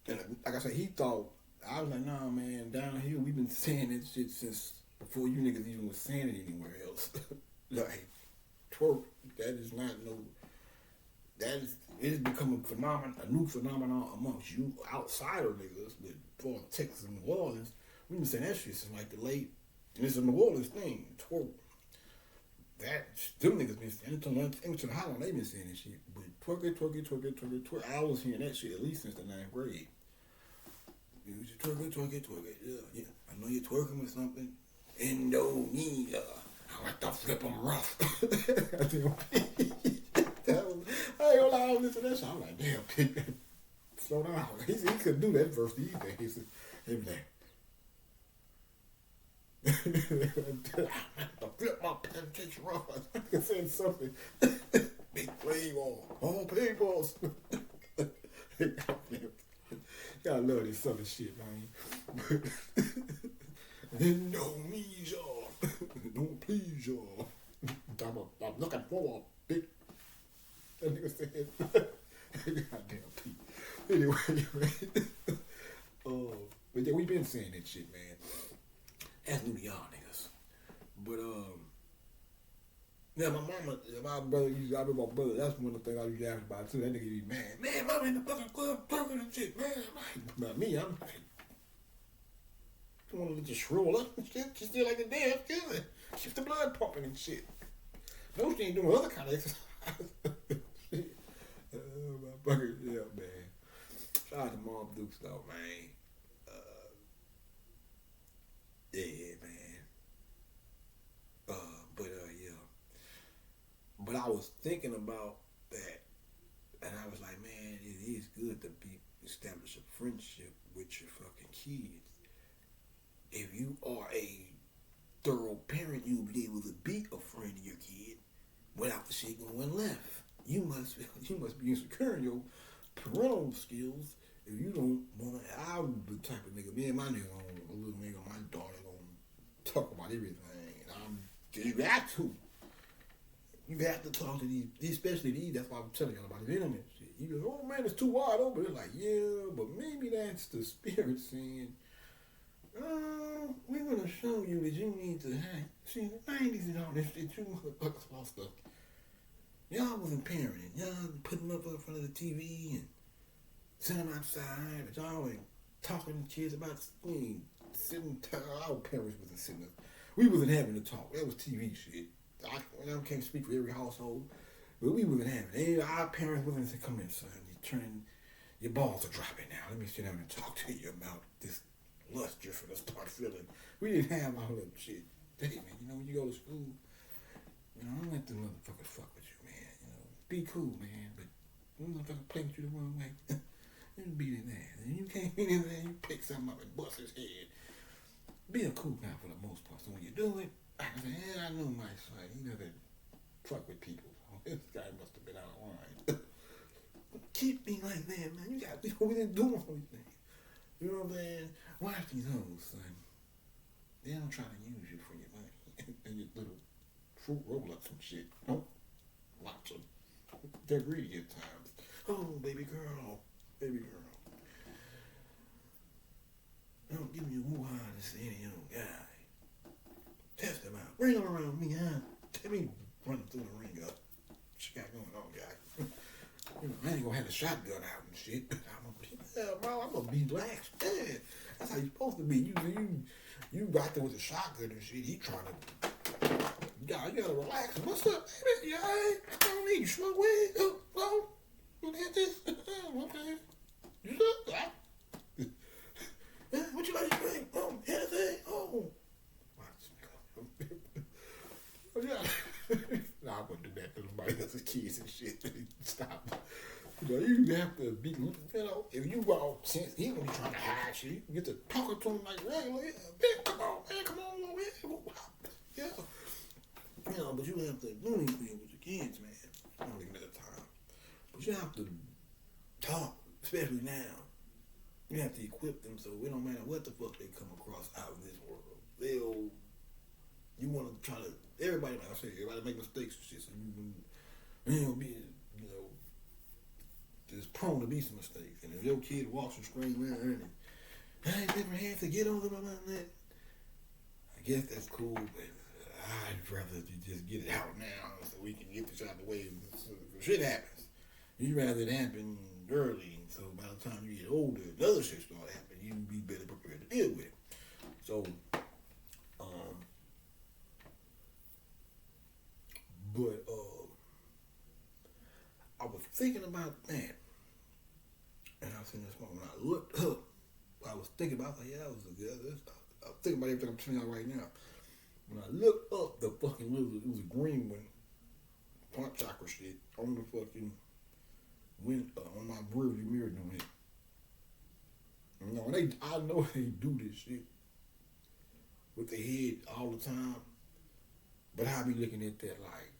and like I said, he thought, I was like, nah, man, down here we've been saying that shit since before you niggas even was saying it anywhere else. Like, twerk, it has become a new phenomenon amongst you outsider niggas, but for Texas and New Orleans, we've been saying that shit since like the late, and it's a New Orleans thing, twerk. Them niggas been saying it into how long they been saying this shit, but twerk. I was hearing that shit at least since the 9th grade. You should twerk it. Yeah. I know you're twerking with something. Indonesia. I like to flip them rough. I ain't gonna lie, I was listening to that shit. I'm like, damn, Pete, slow down. He couldn't do that verse these days. He was like, I flip my pancakes rough. I said something. Big flame on all papers. Gotta love this southern shit, man. Indonesia. Don't please y'all. I'm looking for a big. That nigga said, goddamn Pete. Anyway, but yeah, we been saying that shit, man. That's new to y'all niggas. But yeah, my brother used to, I remember my brother, that's one of the things I used to ask about too. That nigga be mad. Man, I'm in the fucking club talking and shit, man. About me, I'm like, you want to just shrivel up and shit? She still like the damn good. Keep the blood pumping and shit. No, she ain't doing other kind of exercise. My fucking, yeah, man. Shout out to Mom Dukes though, man. Yeah, man. Yeah. But I was thinking about that, and I was like, man, it is good to establish a friendship with your fucking kids. If you are a thorough parent, you'll be able to beat a friend of your kid without the shit going left. You must be insecure in your parental skills if you don't want to. I'm the type of nigga, me and my nigga, a little nigga, my daughter gonna talk about everything. You got to. You have to talk to these, especially these. That's why I'm telling y'all about the internet shit. You go, oh man, it's too wide open. It's like, yeah, but maybe that's the spirit saying, oh, we're gonna show you that you need to see the 90s and all this shit. You motherfuckers lost up. Y'all wasn't parenting. Y'all putting them up in front of the TV and sending them outside. But y'all ain't talking to kids about sitting. Our parents wasn't sitting up. We wasn't having to talk. That was TV shit. I can't speak for every household, but we wasn't having it. Our parents wasn't saying, come in, son. Your balls are dropping now. Let me sit down and talk to you about this lust you're finna start feeling. We didn't have all that shit. Hey, man, when you go to school, don't let the motherfuckers fuck with you, man. Be cool, man, but motherfucker play with you the wrong way. You beat his ass. And you came in there and you pick something up and bust his head. Be a cool guy for the most part. So when you do it, I say, I know my son. He doesn't fuck with people. This guy must have been out of line. Keep me like that, man. You got to be over there doing all these things. You know what I'm saying? Watch these hoes, son. They don't try to use you for your money and your little fruit roll-ups and shit. Don't watch them. They're greedy at times. Oh, baby girl. Baby girl. Don't give me a woo-ha to say any young guy. Test him out. Bring him around me, huh? Tell me run through the ring up. What you got going on, guy? I ain't gonna have the shotgun out and shit. I'm gonna be relaxed. Yeah. That's how you supposed to be. You out there with the shotgun and shit. He trying to. You gotta relax. What's up, baby? Yeah, I don't need you. Smoke weed. Oh, you got this? Okay. You up? What you like to drink? Anything? Oh. Watch me. Oh, yeah. Nah, I wouldn't do that to nobody else's kids and shit. Stop. You have to be, if you go, since he gonna be trying to hide shit, you get to talking to him like regular. Yeah, come on, over here. Yeah. But you have to do anything with your kids, man. I don't think another time. But you have to talk, especially now. You have to equip them so it don't matter what the fuck they come across out in this world. You want to try to, everybody, like I say, everybody make mistakes and shit, so you be, just prone to be some mistakes. And if your kid walks a straight line and I ain't never had to get on them about that, I guess that's cool, but I'd rather you just get it out now so we can get this out of the way. So if shit happens, you'd rather it happen early, so by the time you get older, another shit start happening, you be better prepared to deal with it. So, I was thinking about that, and I was thinking this morning when I looked up, I was thinking about, that was a good, I'm thinking about everything I'm telling y'all right now. When I looked up the fucking lizard, it was a green one, front chakra shit, on the fucking on my rearview mirror doing it. I know they do this shit with their head all the time, but I be looking at that like,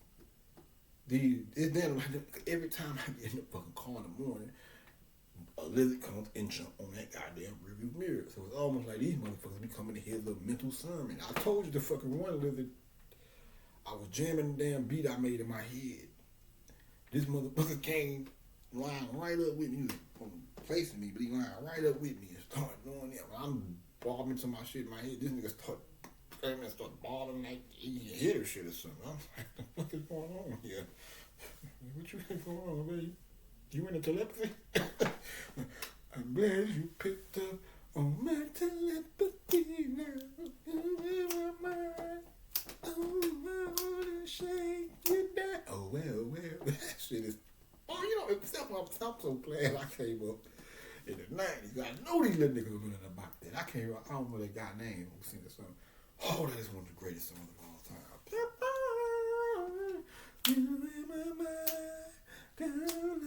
it's damn like every time I get in the fucking car in the morning, a lizard comes and jump on that goddamn rearview mirror. So it's almost like these motherfuckers be coming to hear the mental sermon. I told you the fucking one lizard, I was jamming the damn beat I made in my head. This motherfucker came lined right up with me. He was placing me, but he lined right up with me and started doing that. I'm bobbing to my shit in my head. This nigga started bobbing like he hit or shit or something. I'm like, the fuck is going on here? What you think going on, baby? You in a telepathy? I'm glad you picked up on my telepathy now. You were mine. Oh, I wanna shake you down. Oh, well. That shit is. Oh, you know, I'm so glad I came up in the 90s. I know these little niggas were running about that. I don't know that guy name who sing the song. Oh, that is one of the greatest songs of all time. You in my mind, girl,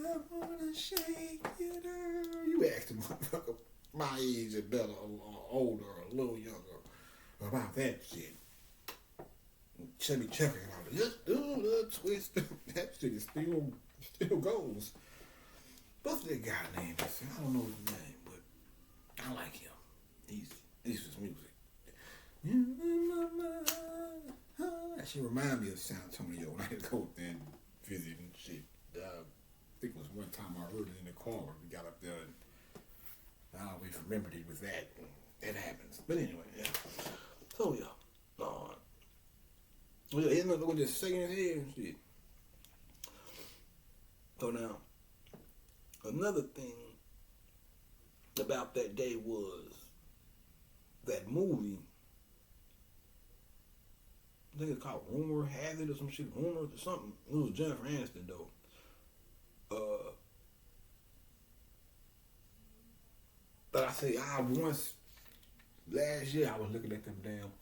I wanna shake you down. You asked a motherfucker my age or better, or older, or a little younger about that shit. Chevy Checker and all that. Just do the twist. That shit is still goes. What's that guy name? I don't know his name, but I like him. He's his music. That shit remind me of San Antonio when I had to go there and visit and shit. I think it was one time I heard it in the car when we got up there and I always remembered it with that. It happens. But anyway, yeah. So yeah. Well, yeah, another one just shaking his head and shit. So now, another thing about that day was that movie. I think it's called Rumor Has It or some shit. Rumor or something. It was Jennifer Aniston though. But I say last year I was looking at them damn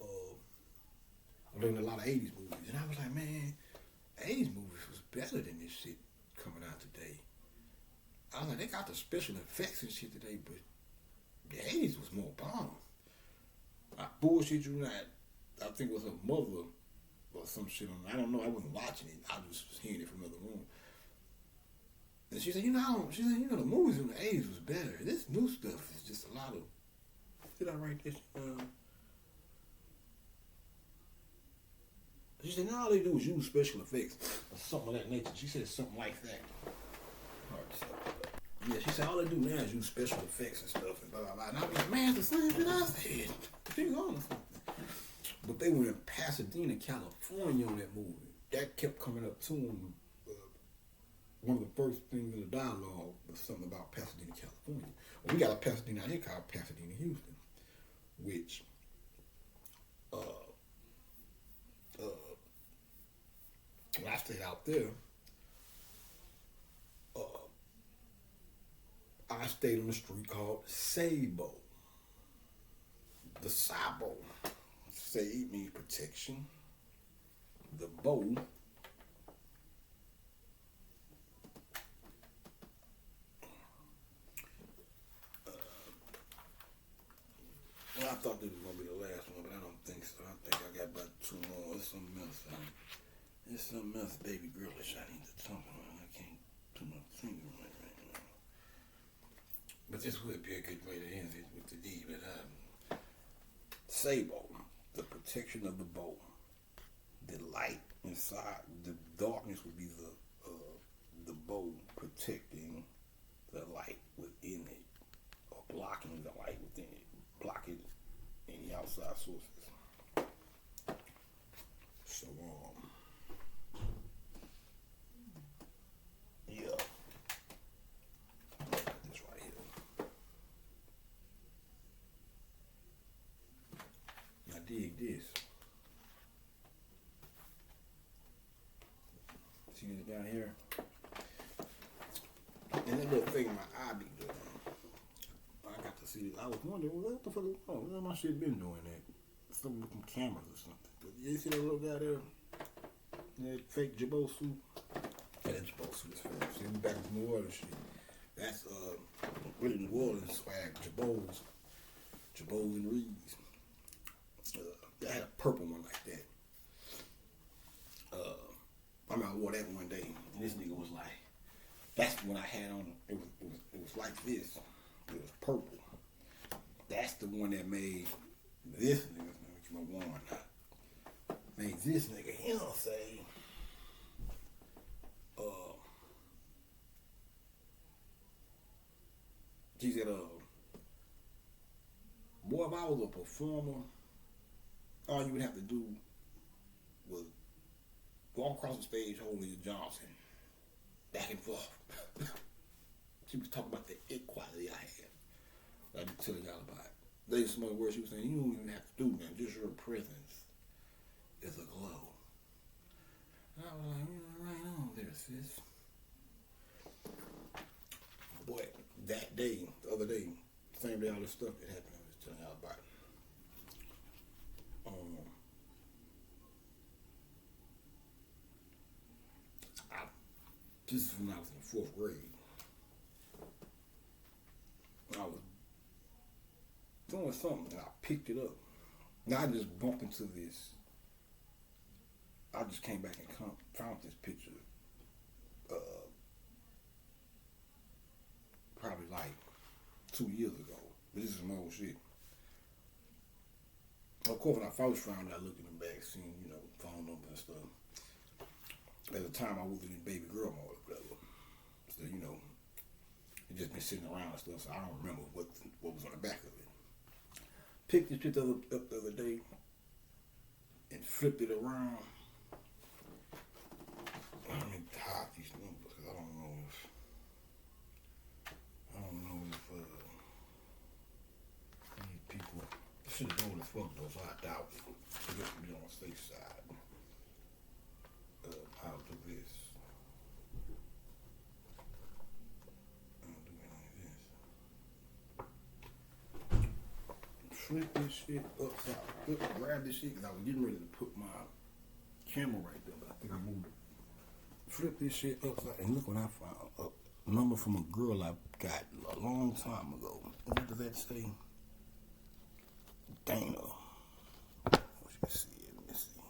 I'm looking at a lot of 80s movies and I was like, man, 80s movies was better than this shit coming out today. I was like, they got the special effects and shit today, but the 80s was more bomb. I bullshit you not. I think it was her mother or some shit on. I don't know. I wasn't watching it. I was hearing it from another room. And she said, the movies in the 80s was better. This new stuff is just a lot of. Did I write this? She said, all they do is use special effects or something of that nature. She said something like that. Yeah, she said all they do now is use special effects and stuff and blah blah blah. And I was like, man, it's the same shit I said. She's on to something. But they were in Pasadena, California on that movie. That kept coming up to them. One of the first things in the dialogue was something about Pasadena, California. Well, we got a Pasadena out here called Pasadena, Houston, which when I stayed out there, I stayed on a street called Sabo. The Sabo. Save means protection. The bow. Well, I thought this was going to be the last one, but I don't think so. I think I got about two more. It's something else. It's something else, baby girlish. I need to talk about. I can't put my finger on it right now. But this would be a good way to end it with the D. But Sabo, the protection of the bow. The light inside, the darkness would be the bow protecting the light within it, or blocking the light within it, blocking any outside sources. So yeah, this right here. I dig this. See this down here? And that little thing in my eye be doing. I got to see this. I was wondering, what the fuck is wrong? Where my shit been doing that? Something with some cameras or something. But you see that little guy there? That fake Jabot suit? Yeah, that Jabot suit is fake. See, back in New Orleans shit. That's really New Orleans swag. Jabot's and Reed's. I had a purple one like that. I remember I wore that one day, and this nigga was like, that's what I had on. It was like this. It was purple. That's the one that made this nigga, let me get my wand out. Made this nigga, you know what I'm saying? I was a performer, all you would have to do was walk across the stage holding your Johnson, back and forth. She was talking about the it quality I had. I'd be telling y'all about it. There's some other words she was saying, you don't even have to do nothing, just your presence is a glow. And I was like, right on there, sis. Boy, that day, the other day, same day all this stuff that happened, I was telling y'all about it. This is when I was in the 4th grade. I was doing something and I picked it up. Now I just bumped into this. I just came back and found this picture. Probably like 2 years ago. But this is some old shit. Of course, when I first found it, I looked in the back, seen, phone number and stuff. At the time, I wasn't in baby girl mode or whatever. So, it just been sitting around and stuff, so I don't remember what was on the back of it. Picked this shit up the other day and flipped it around. Let me hide these numbers because I don't know if these people should have known as fuck though, so I doubt it. I guess we on the safe side of how to do this. Flip this shit upside. Grab this shit because I was getting ready to put my camera right there, but I think I moved it. Flip this shit upside and look what I found. A number from a girl I got a long time ago. What does that say? Dana. What you see it? Let me see.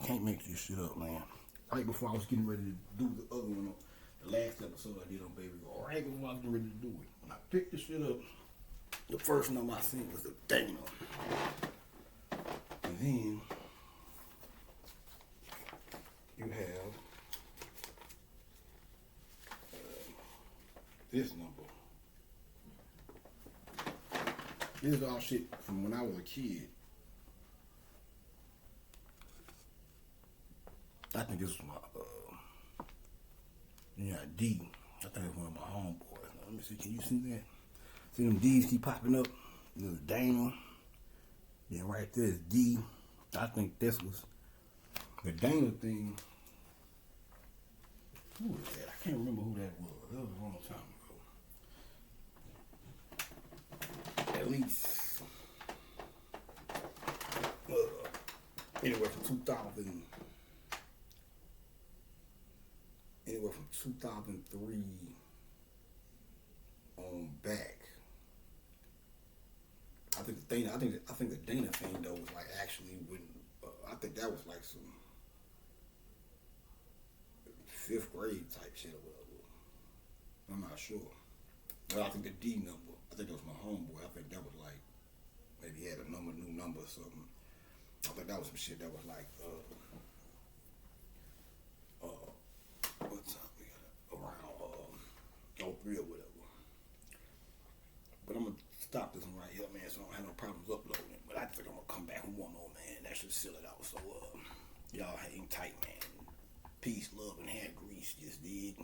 Can't make this shit up, man. Right before I was getting ready to do the other one, the last episode I did on Baby Girl, right before I was getting ready to do it. When I picked this shit up, the first number I seen was the Dana. And then you have this number. This is all shit from when I was a kid. I think this was my D. I think it's one of my homeboys. Let me see, can you see that? See them D's keep popping up? There's Dana. Then right there is D. I think this was the Dana thing. Who was that? I can't remember who that was. That was a long time ago. At least anywhere from 2003 on back. I think the Dana thing though was like actually when I think that was like some 5th grade type shit or whatever. I'm not sure. But I think the D number, I think that was my homeboy. I think that was like maybe he had a new number or something. I think that was some shit that was like what time we got around 03 or whatever. But I'm gonna stop this one right here, man, so I don't have no problems uploading it. But I think I'm gonna come back with one more, man. That should seal it out. So y'all hang tight, man. Peace, love, and hand grease. Just dig.